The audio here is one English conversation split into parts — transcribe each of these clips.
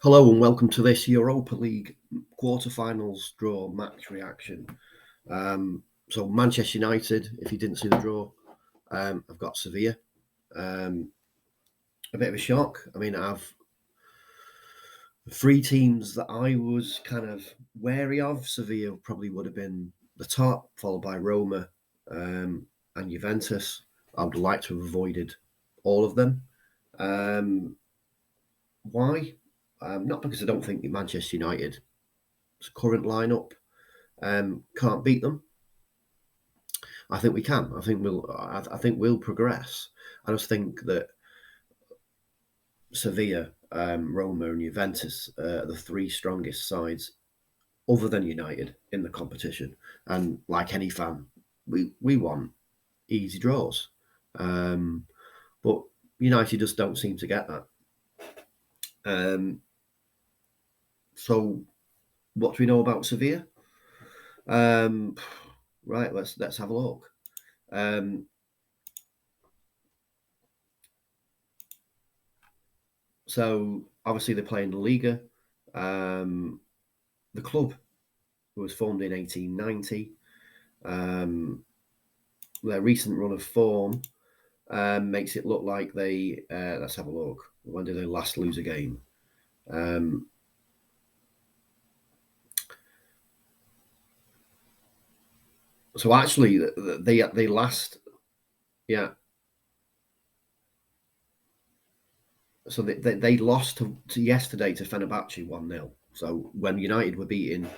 Hello and welcome to this Europa League quarterfinals draw match reaction. So Manchester United, if you didn't see the draw, I've got Sevilla. A bit of a shock. I mean, I've three teams that I was kind of wary of. Sevilla probably would have been the top, followed by Roma and Juventus. I would like to have avoided all of them. Why? Not because I don't think Manchester United's current lineup can't beat them. I think we can. I think we'll progress. I just think that Sevilla, Roma, and Juventus are the three strongest sides, other than United, in the competition. And like any fan, we want easy draws, but United just don't seem to get that. So, what do we know about Sevilla? Right, let's have a look. So obviously they're playing La Liga. The club was formed in 1890. Their recent run of form makes it look like they. Let's have a look. When did they last lose a game? So actually, they last. Yeah. So they lost to yesterday to Fenerbahce 1-0. So when United were beating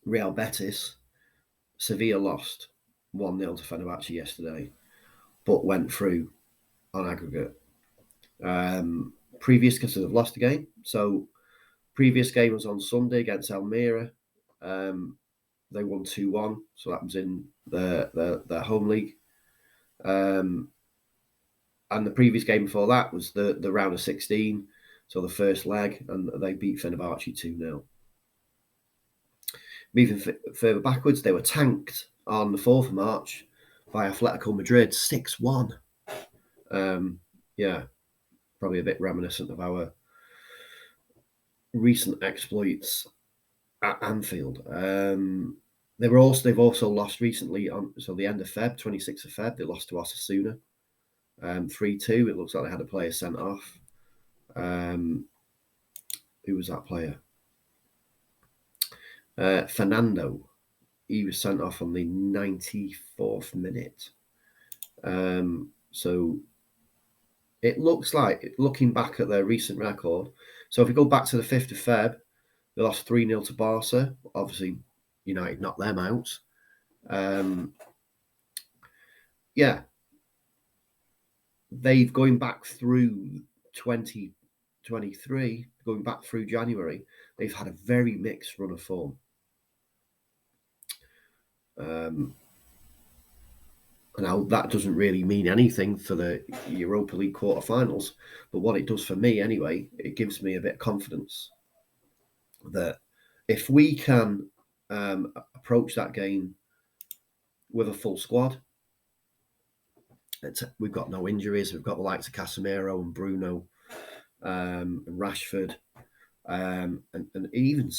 Real Betis, Sevilla lost 1-0 to Fenerbahce yesterday, but went through on aggregate. Previous, because they've lost the game. So previous game was on Sunday against Almeria. They won 2-1, so that was in their home league. And the previous game before that was the round of 16, so the first leg, and they beat Fenerbahce 2-0. Moving further backwards, they were tanked on the 4th of March by Atletico Madrid 6-1. Yeah, probably a bit reminiscent of our recent exploits at Anfield. They've also lost recently on the end of Feb, 26th of Feb. They lost to Osasuna 3-2. It looks like they had a player sent off. Who was that player? Fernando. He was sent off on the 94th minute. So it looks like, looking back at their recent record, so if we go back to the 5th of Feb, they lost 3-0 to Barca. Obviously, United knocked them out. Yeah. They've going back through 2023, going back through January, they've had a very mixed run of form. Now, that doesn't really mean anything for the Europa League quarterfinals, but what it does for me anyway, it gives me a bit of confidence that if we can approach that game with a full squad, we've got no injuries, we've got the likes of Casemiro and Bruno and Rashford, and even,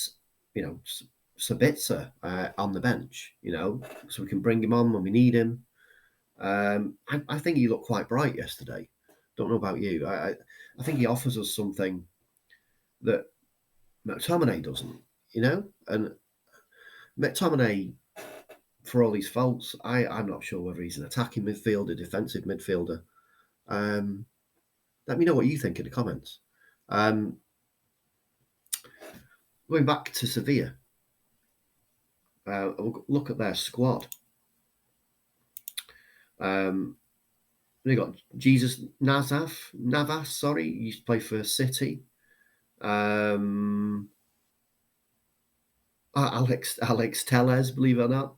Sabitzer on the bench, so we can bring him on when we need him. I think he looked quite bright yesterday. Don't know about you. I think he offers us something that McTominay doesn't, And McTominay, for all his faults, I'm not sure whether he's an attacking midfielder, defensive midfielder. Let me know what you think in the comments. Going back to Sevilla, look at their squad. They got Jesus Navas. Sorry, he used to play for City. Alex Tellez, believe it or not,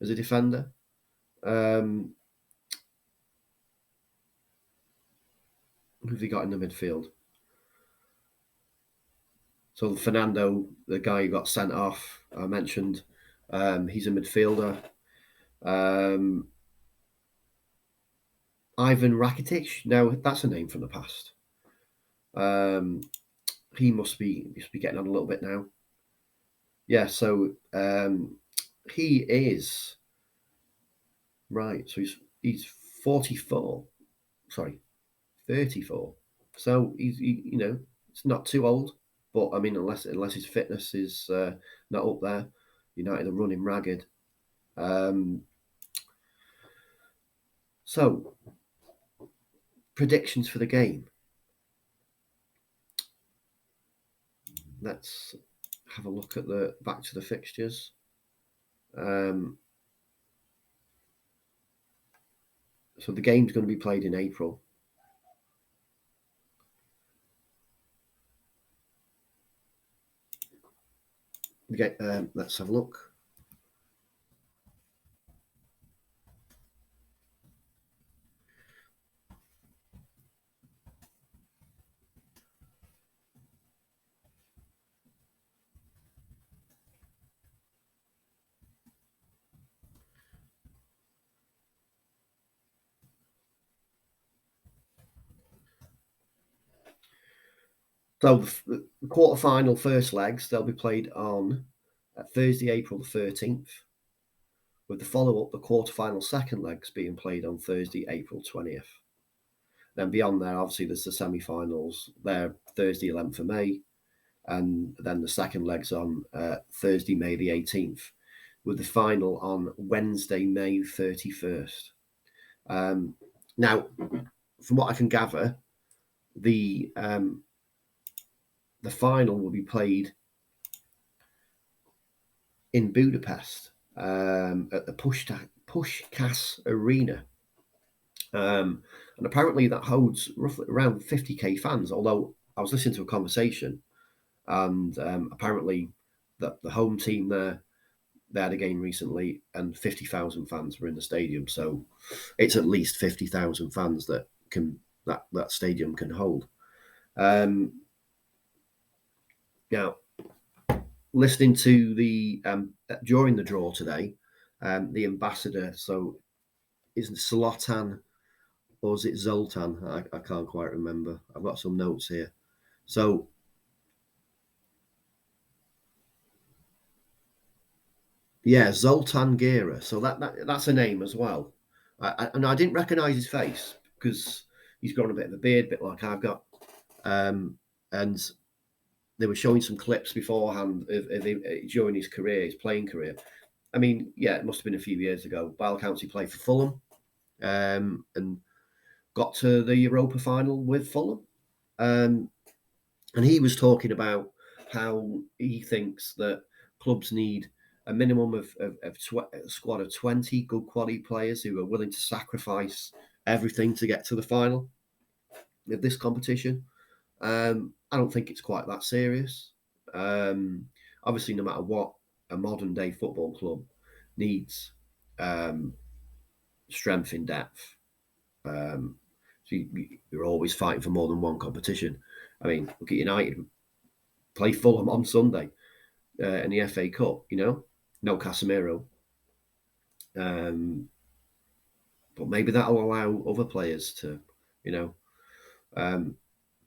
as a defender. Who have they got in the midfield? So Fernando, the guy who got sent off, I mentioned, he's a midfielder. Ivan Rakitic, now that's a name from the past. He must be getting on a little bit now. Yeah, so he is right. So he's 44. Sorry, 34. So it's not too old. But I mean, unless his fitness is not up there, United are running ragged. So predictions for the game. Let's have a look at the back to the fixtures. So the game's going to be played in April. Let's have a look. So the quarter-final first legs, they'll be played on Thursday, April the 13th, with the follow-up, the quarter-final second legs being played on Thursday, April 20th. Then beyond there, obviously, there's the semi-finals. They're Thursday, 11th of May, and then the second leg's on Thursday, May the 18th, with the final on Wednesday, May 31st. Now, from what I can gather, the final will be played in Budapest at the Puskás Arena. And apparently that holds roughly around 50k fans, although I was listening to a conversation and apparently the home team there, they had a game recently and 50,000 fans were in the stadium. So it's at least 50,000 fans that stadium can hold. Now, listening to the during the draw today, the ambassador, so isn't Zlatan or is it Zoltan? I can't quite remember. I've got some notes here. So yeah, Zoltan Gera. So that's a name as well. And I didn't recognise his face because he's grown a bit of a beard, a bit like I've got. And they were showing some clips beforehand during his career, his playing career. I mean, yeah, it must have been a few years ago. By all accounts, he played for Fulham and got to the Europa final with Fulham. And he was talking about how he thinks that clubs need a minimum of a squad of 20 good quality players who are willing to sacrifice everything to get to the final of this competition. I don't think it's quite that serious. Obviously, no matter what, a modern day football club needs strength in depth. So you're always fighting for more than one competition. I mean, look at United. Play Fulham on Sunday in the FA Cup, no Casemiro. But maybe that'll allow other players to,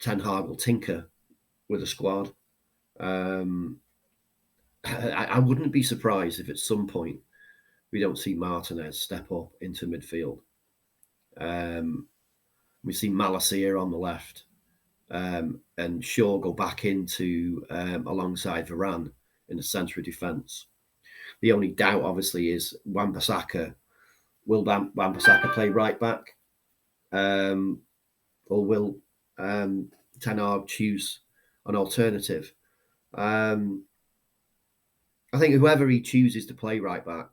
Ten Hag will tinker with a squad. I wouldn't be surprised if at some point we don't see Martinez step up into midfield. We see Malacia on the left. And Shaw go back into alongside Varane in the centre of defence. The only doubt, obviously, is Wan-Bissaka. Will Wan-Bissaka play right back, or will Ten Hag choose an alternative? I think whoever he chooses to play right back,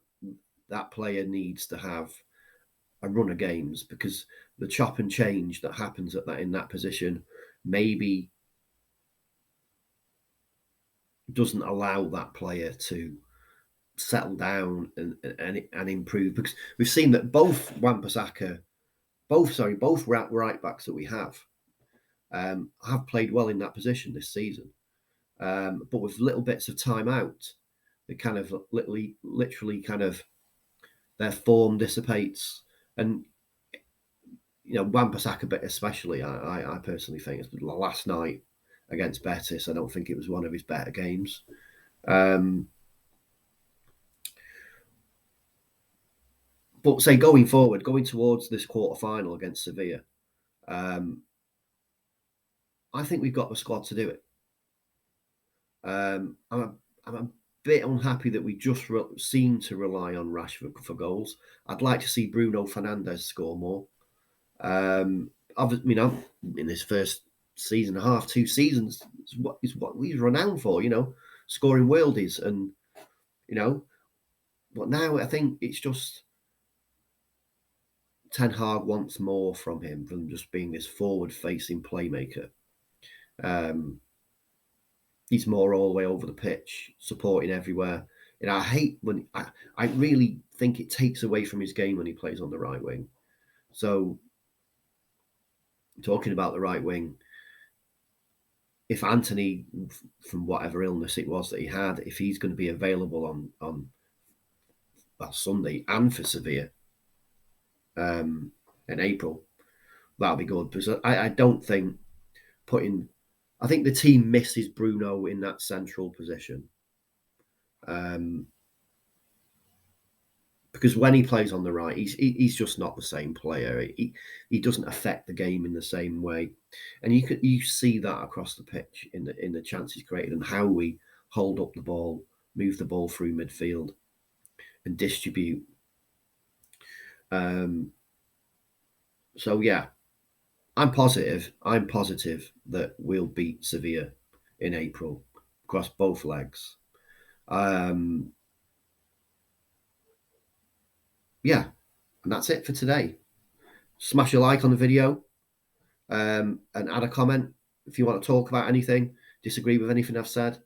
that player needs to have a run of games because the chop and change that happens in that position maybe doesn't allow that player to settle down and improve, because we've seen that both Wan-Bissaka, both right backs that we have played well in that position this season, but with little bits of time out, they kind of literally kind of their form dissipates, and Wan-Bissaka, but especially, I personally think it's last night against Betis. I don't think it was one of his better games. But say going forward, going towards this quarter-final against Sevilla, I think we've got the squad to do it. I'm a bit unhappy that we just seem to rely on Rashford for goals. I'd like to see Bruno Fernandes score more. In his first season and a half, 2 seasons, is what he's renowned for, scoring worldies. And, but now I think it's just Ten Hag wants more from him than just being this forward-facing playmaker. He's more all the way over the pitch, supporting everywhere. I hate when I really think it takes away from his game when he plays on the right wing. So, talking about the right wing, if Anthony, from whatever illness it was that he had, if he's going to be available on Sunday and for Sevilla in April, that'll be good. Because I don't think I think the team misses Bruno in that central position. Because when he plays on the right, he's just not the same player. He doesn't affect the game in the same way, and you see that across the pitch in the chances created and how we hold up the ball, move the ball through midfield, and distribute. So yeah, I'm positive that we'll beat Sevilla in April across both legs. Yeah, and that's it for today. Smash a like on the video and add a comment if you want to talk about anything, disagree with anything I've said.